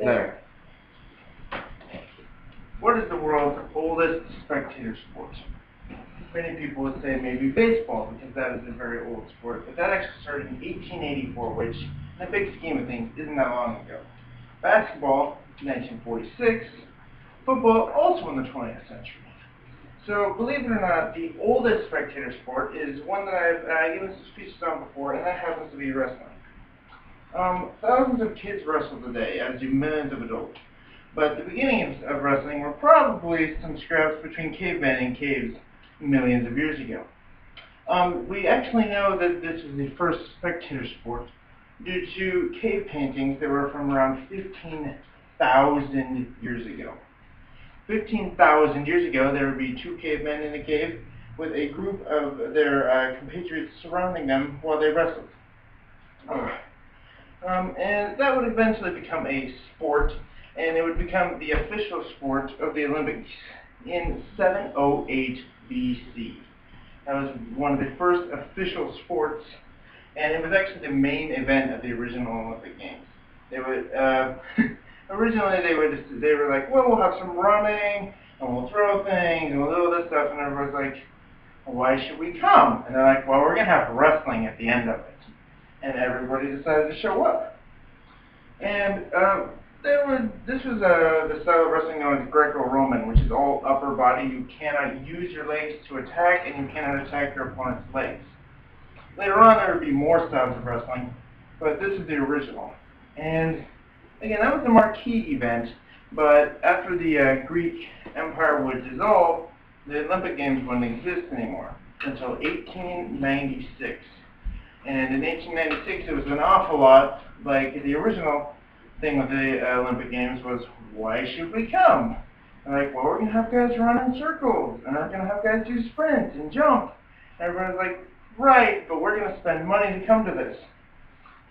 There. What is the world's oldest spectator sport? Many people would say maybe baseball, because that is a very old sport, but that actually started in 1884, which, in the big scheme of things, isn't that long ago. Basketball, 1946. Football, also in the 20th century. So, believe it or not, the oldest spectator sport is one that I've given some speeches on before, and that happens to be wrestling. Thousands of kids wrestle today, as do millions of adults. But the beginnings of wrestling were probably some scraps between cavemen and caves millions of years ago. We actually know that this was the first spectator sport due to cave paintings that were from around 15,000 years ago. 15,000 years ago, there would be two cavemen in a cave with a group of their compatriots surrounding them while they wrestled. And that would eventually become a sport, and it would become the official sport of the Olympics in 708 BC. That was one of the first official sports, and it was actually the main event of the original Olympic Games. They would originally they were like, well, we'll have some running, and we'll throw things, and we'll do all this stuff, and everybody's like, well, why should we come? And they're like, well, we're going to have wrestling at the end of it. And everybody decided to show up. And this was the style of wrestling known as Greco-Roman, which is all upper body. You cannot use your legs to attack, and you cannot attack your opponent's legs. Later on, there would be more styles of wrestling, but this is the original. And again, that was the marquee event, but after the Greek Empire would dissolve, the Olympic Games wouldn't exist anymore until 1896. And in 1896, it was an awful lot like the original thing with the Olympic Games was, why should we come? And like, well, we're going to have guys run in circles, and we're going to have guys do sprints and jump. And everyone's like, right, but we're going to spend money to come to this.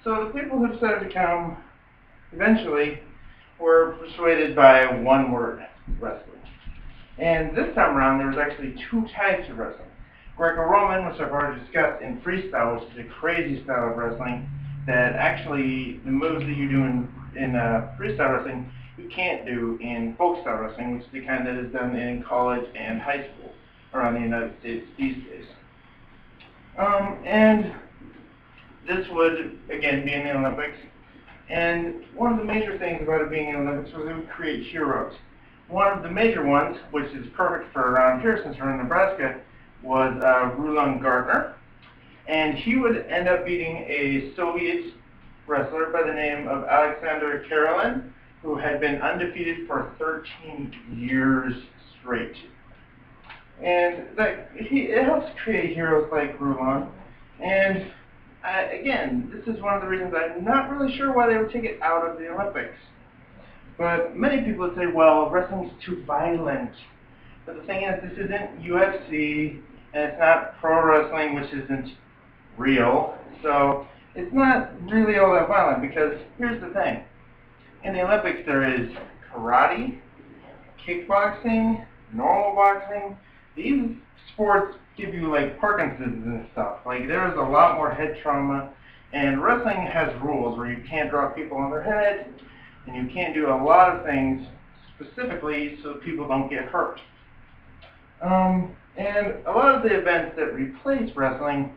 So the people who decided to come eventually were persuaded by one word, wrestling. And this time around, there was actually two types of wrestling. Greco-Roman, which I've already discussed, and freestyle, which is a crazy style of wrestling that actually the moves that you do in freestyle wrestling you can't do in folk style wrestling, which is the kind that is done in college and high school around the United States these days. And this would, again, be in the Olympics. And one of the major things about it being in the Olympics was it would create heroes. One of the major ones, which is perfect for around here since we're in Nebraska, was Rulon Gardner, and he would end up beating a Soviet wrestler by the name of Alexander Karelin, who had been undefeated for 13 years straight. And it helps create heroes like Rulon, and again, this is one of the reasons I'm not really sure why they would take it out of the Olympics. But many people would say, well, wrestling's too violent. But the thing is, this isn't UFC, and it's not pro wrestling, which isn't real. So it's not really all that violent, because here's the thing. In the Olympics, there is karate, kickboxing, normal boxing. These sports give you like Parkinson's and stuff. Like there's a lot more head trauma, and wrestling has rules where you can't drop people on their head, and you can't do a lot of things specifically so people don't get hurt. And a lot of the events that replace wrestling,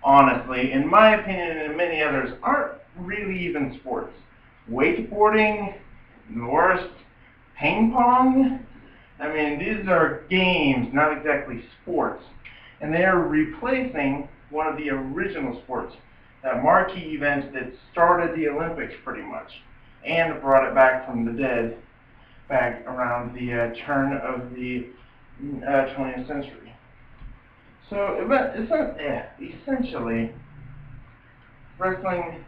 honestly, in my opinion and many others, aren't really even sports. Wakeboarding, the worst. Ping pong. I mean, these are games, not exactly sports. And they are replacing one of the original sports, that marquee event that started the Olympics pretty much, and brought it back from the dead back around the turn of the 20th century. So essentially, wrestling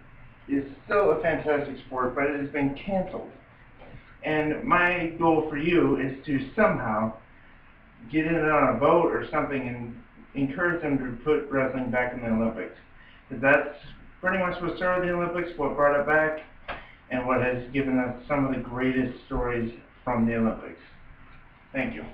is still a fantastic sport, but it has been canceled. And my goal for you is to somehow get it on a boat or something and encourage them to put wrestling back in the Olympics. Because that's pretty much what started the Olympics, what brought it back, and what has given us some of the greatest stories from the Olympics. Thank you.